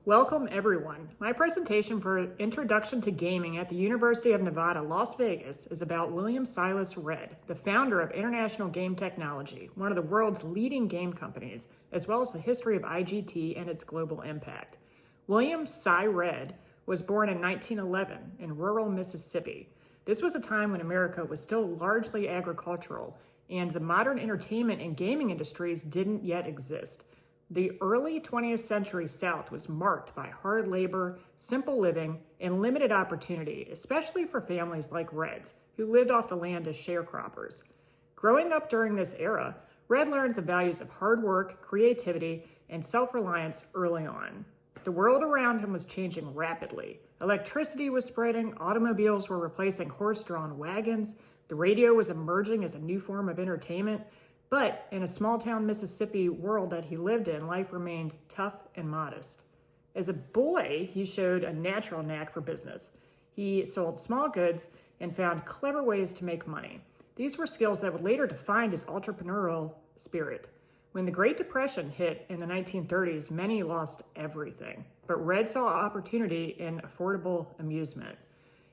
Welcome everyone. My presentation for Introduction to Gaming at the University of Nevada, Las Vegas is about William Silas Redd, the founder of International Game Technology, one of the world's leading game companies, as well as the history of IGT and its global impact. William Cy Redd was born in 1911 in rural Mississippi. This was a time when America was still largely agricultural and the modern entertainment and gaming industries didn't yet exist. The early 20th century South was marked by hard labor, simple living, and limited opportunity, especially for families like Redd's, who lived off the land as sharecroppers. Growing up during this era, Redd learned the values of hard work, creativity, and self-reliance early on. The world around him was changing rapidly. Electricity was spreading, automobiles were replacing horse-drawn wagons, the radio was emerging as a new form of entertainment. But in a small-town Mississippi world that he lived in, life remained tough and modest. As a boy, he showed a natural knack for business. He sold small goods and found clever ways to make money. These were skills that would later define his entrepreneurial spirit. When the Great Depression hit in the 1930s, many lost everything. But Redd saw opportunity in affordable amusement.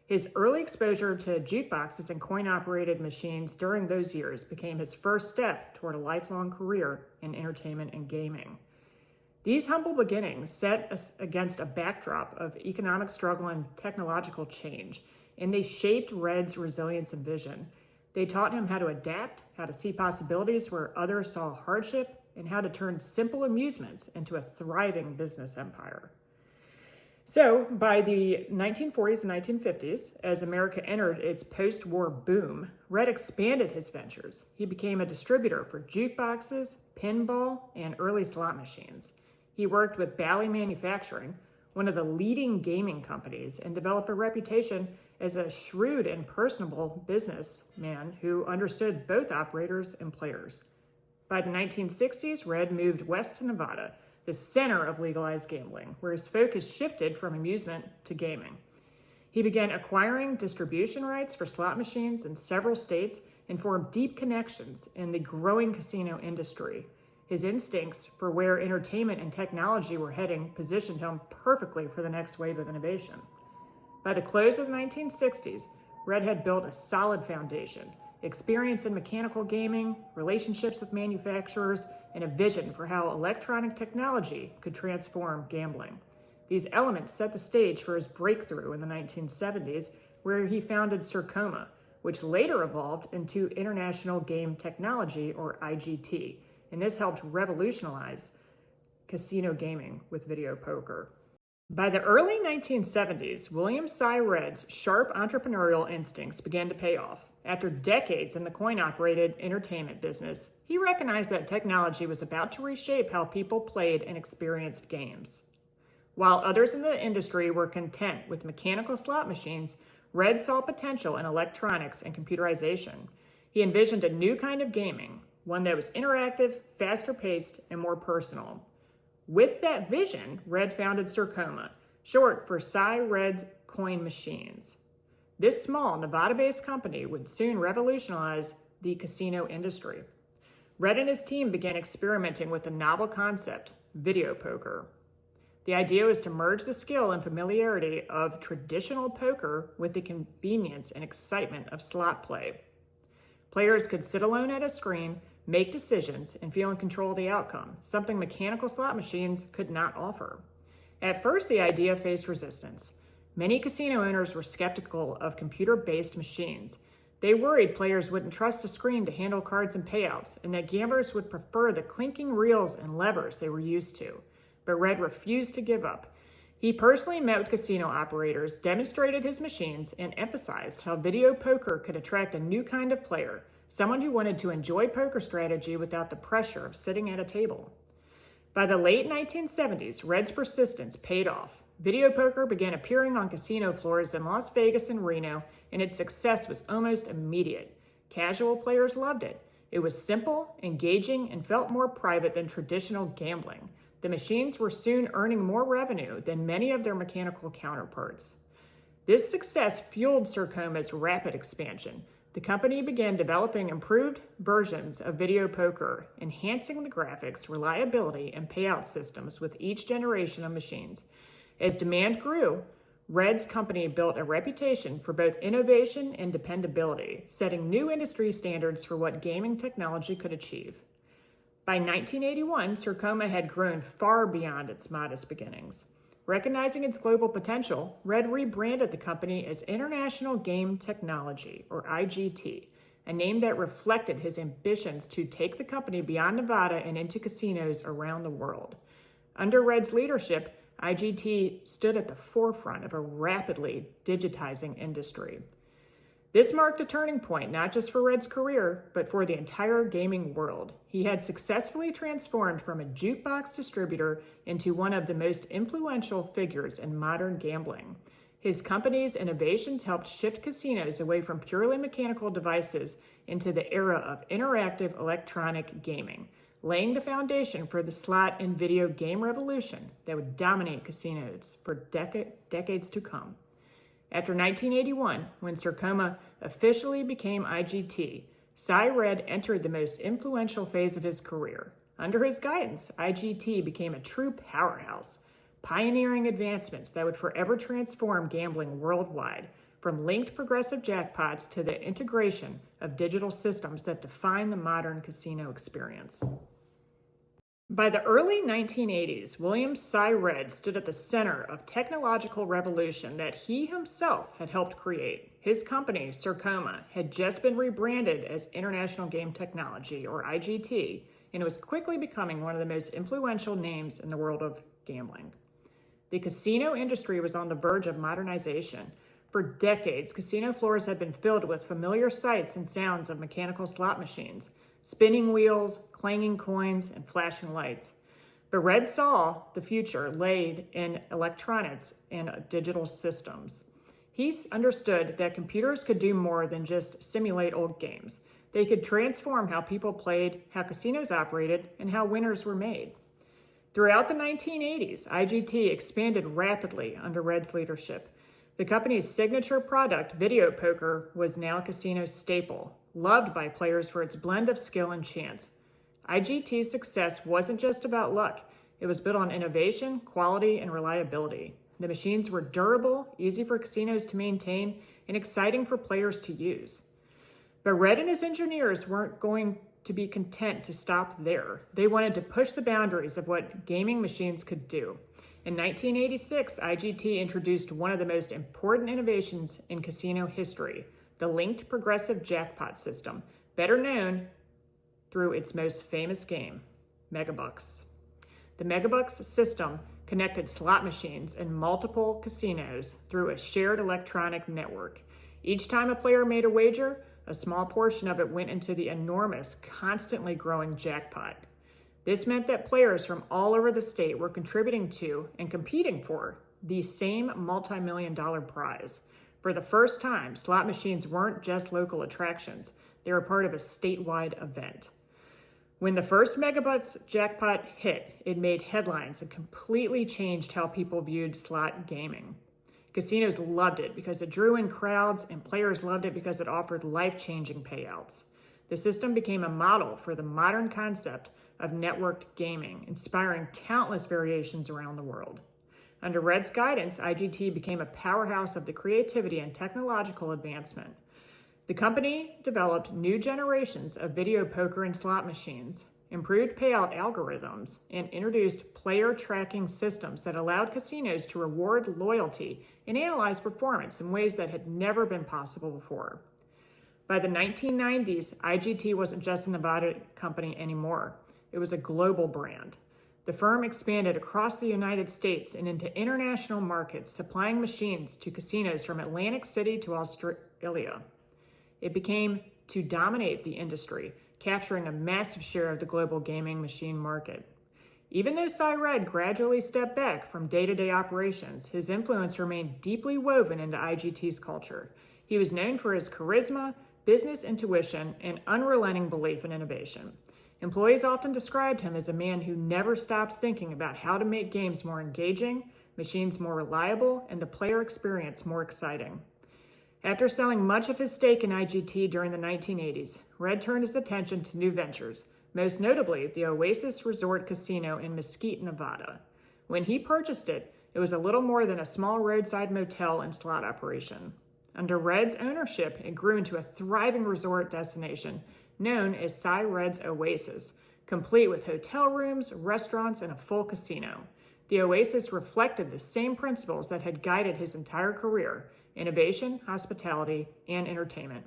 His early exposure to jukeboxes and coin-operated machines during those years became his first step toward a lifelong career in entertainment and gaming. These humble beginnings set us against a backdrop of economic struggle and technological change, and they shaped Redd's resilience and vision. They taught him how to adapt, how to see possibilities where others saw hardship, and how to turn simple amusements into a thriving business empire. So, by the 1940s and 1950s, as America entered its post-war boom, Redd expanded his ventures. He became a distributor for jukeboxes, pinball, and early slot machines. He worked with Bally Manufacturing, one of the leading gaming companies, and developed a reputation as a shrewd and personable businessman who understood both operators and players. By the 1960s, Redd moved west to Nevada, the center of legalized gambling, where his focus shifted from amusement to gaming. He began acquiring distribution rights for slot machines in several states and formed deep connections in the growing casino industry. His instincts for where entertainment and technology were heading positioned him perfectly for the next wave of innovation. By the close of the 1960s, Redd had built a solid foundation, experience in mechanical gaming, relationships with manufacturers, and a vision for how electronic technology could transform gambling. These elements set the stage for his breakthrough in the 1970s, where he founded Circoma, which later evolved into International Game Technology, or IGT, and this helped revolutionize casino gaming with video poker. By the early 1970s, William Cy Redd's sharp entrepreneurial instincts began to pay off. After decades in the coin-operated entertainment business, he recognized that technology was about to reshape how people played and experienced games. While others in the industry were content with mechanical slot machines, Redd saw potential in electronics and computerization. He envisioned a new kind of gaming, one that was interactive, faster-paced, and more personal. With that vision, Redd founded Circoma, short for Cy Redd's Coin Machines. This small Nevada-based company would soon revolutionize the casino industry. Redd and his team began experimenting with the novel concept, video poker. The idea was to merge the skill and familiarity of traditional poker with the convenience and excitement of slot play. Players could sit alone at a screen, make decisions, and feel in control of the outcome, something mechanical slot machines could not offer. At first, the idea faced resistance. Many casino owners were skeptical of computer-based machines. They worried players wouldn't trust a screen to handle cards and payouts, and that gamblers would prefer the clinking reels and levers they were used to. But Redd refused to give up. He personally met with casino operators, demonstrated his machines, and emphasized how video poker could attract a new kind of player, someone who wanted to enjoy poker strategy without the pressure of sitting at a table. By the late 1970s, Redd's persistence paid off. Video poker began appearing on casino floors in Las Vegas and Reno, and its success was almost immediate. Casual players loved it. It was simple, engaging, and felt more private than traditional gambling. The machines were soon earning more revenue than many of their mechanical counterparts. This success fueled Circoma's rapid expansion. the company began developing improved versions of video poker, enhancing the graphics, reliability, and payout systems with each generation of machines. As demand grew, Red's company built a reputation for both innovation and dependability, setting new industry standards for what gaming technology could achieve. By 1981, Sarcoma had grown far beyond its modest beginnings. Recognizing its global potential, Red rebranded the company as International Game Technology, or IGT, a name that reflected his ambitions to take the company beyond Nevada and into casinos around the world. Under Red's leadership, IGT stood at the forefront of a rapidly digitizing industry. This marked a turning point not just for Red's career, but for the entire gaming world. He had successfully transformed from a jukebox distributor into one of the most influential figures in modern gambling. His company's innovations helped shift casinos away from purely mechanical devices into the era of interactive electronic gaming, laying the foundation for the slot and video game revolution that would dominate casinos for decades to come. After 1981, when Sarcoma officially became IGT, Cy Red entered the most influential phase of his career. Under his guidance, IGT became a true powerhouse, pioneering advancements that would forever transform gambling worldwide, from linked progressive jackpots to the integration of digital systems that define the modern casino experience. By the early 1980s, William Cy Red stood at the center of technological revolution that he himself had helped create. His company, Sarcoma, had just been rebranded as International Game Technology, or IGT, and it was quickly becoming one of the most influential names in the world of gambling. The casino industry was on the verge of modernization. For decades, casino floors had been filled with familiar sights and sounds of mechanical slot machines, spinning wheels, clanging coins, and flashing lights. But Red saw the future laid in electronics and digital systems. He understood that computers could do more than just simulate old games. They could transform how people played, how casinos operated, and how winners were made. Throughout the 1980s, IGT expanded rapidly under Red's leadership. The company's signature product, video poker, was now a casino staple, loved by players for its blend of skill and chance. IGT's success wasn't just about luck. It was built on innovation, quality, and reliability. The machines were durable, easy for casinos to maintain, and exciting for players to use. But Red and his engineers weren't going to be content to stop there. They wanted to push the boundaries of what gaming machines could do. In 1986, IGT introduced one of the most important innovations in casino history, the linked progressive jackpot system, better known through its most famous game, Megabucks. The Megabucks system connected slot machines in multiple casinos through a shared electronic network. Each time a player made a wager, a small portion of it went into the enormous, constantly growing jackpot. This meant that players from all over the state were contributing to and competing for the same multi-million-dollar prize. For the first time, slot machines weren't just local attractions. They were part of a statewide event. When the first Megabucks jackpot hit, it made headlines and completely changed how people viewed slot gaming. Casinos loved it because it drew in crowds, and players loved it because it offered life-changing payouts. The system became a model for the modern concept of networked gaming, inspiring countless variations around the world. Under Red's guidance, IGT became a powerhouse of the creativity and technological advancement. The company developed new generations of video poker and slot machines, improved payout algorithms, and introduced player tracking systems that allowed casinos to reward loyalty and analyze performance in ways that had never been possible before. By the 1990s, IGT wasn't just a Nevada company anymore. It was a global brand. The firm expanded across the United States and into international markets, supplying machines to casinos from Atlantic City to Australia. It became to dominate the industry, capturing a massive share of the global gaming machine market. Even though Cy Red gradually stepped back from day-to-day operations, his influence remained deeply woven into IGT's culture. He was known for his charisma, business intuition, and unrelenting belief in innovation. Employees often described him as a man who never stopped thinking about how to make games more engaging, machines more reliable, and the player experience more exciting. After selling much of his stake in IGT during the 1980s, Red turned his attention to new ventures, most notably the Oasis Resort Casino in Mesquite, Nevada. When he purchased it, it was a little more than a small roadside motel and slot operation. Under Red's ownership, it grew into a thriving resort destination known as Cy Red's Oasis, complete with hotel rooms, restaurants, and a full casino. The Oasis reflected the same principles that had guided his entire career: innovation, hospitality, and entertainment.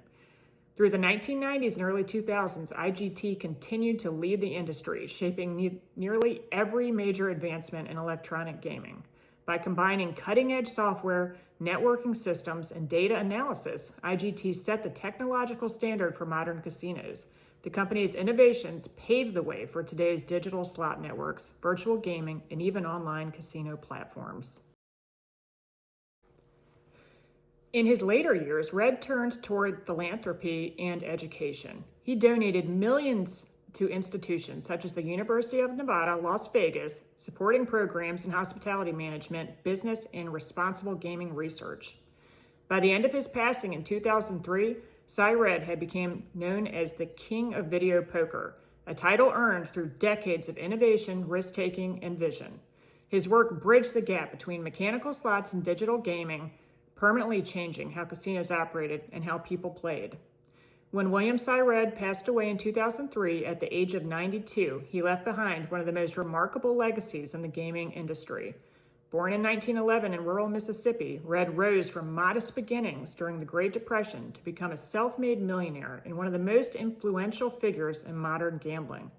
Through the 1990s and early 2000s, IGT continued to lead the industry, shaping nearly every major advancement in electronic gaming. By combining cutting-edge software, networking systems, and data analysis, IGT set the technological standard for modern casinos. The company's innovations paved the way for today's digital slot networks, virtual gaming, and even online casino platforms. In his later years, Red turned toward philanthropy and education. He donated millions to institutions such as the University of Nevada, Las Vegas, supporting programs in hospitality management, business, and responsible gaming research. By the end of his passing in 2003, Cy Red had become known as the King of Video Poker, a title earned through decades of innovation, risk-taking, and vision. His work bridged the gap between mechanical slots and digital gaming, permanently changing how casinos operated and how people played. When William Cy Red passed away in 2003 at the age of 92, he left behind one of the most remarkable legacies in the gaming industry. Born in 1911 in rural Mississippi, Red rose from modest beginnings during the Great Depression to become a self-made millionaire and one of the most influential figures in modern gambling.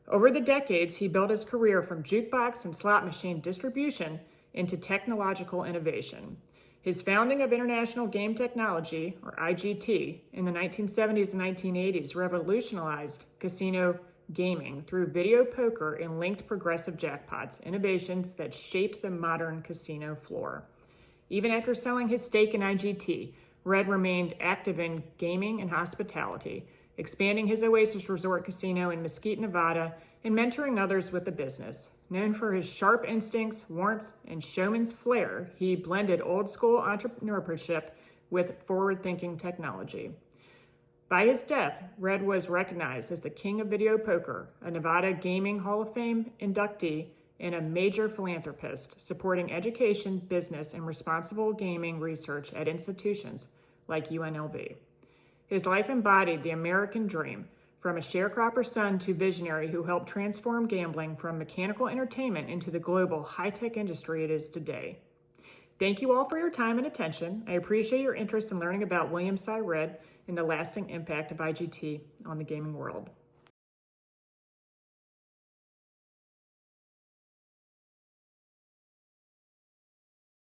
Over the decades, he built his career from jukebox and slot machine distribution into technological innovation. His founding of International Game Technology, or IGT, in the 1970s and 1980s revolutionized casino gaming through video poker and linked progressive jackpots, innovations that shaped the modern casino floor. Even after selling his stake in IGT, Red remained active in gaming and hospitality, expanding his Oasis Resort Casino in Mesquite, Nevada, and mentoring others with the business. Known for his sharp instincts, warmth, and showman's flair, he blended old-school entrepreneurship with forward-thinking technology. By his death, Red was recognized as the King of Video Poker, a Nevada Gaming Hall of Fame inductee, and a major philanthropist, supporting education, business, and responsible gaming research at institutions like UNLV. His life embodied the American dream, from a sharecropper son to visionary who helped transform gambling from mechanical entertainment into the global high-tech industry it is today. Thank you all for your time and attention. I appreciate your interest in learning about William Cy Red and the lasting impact of IGT on the gaming world.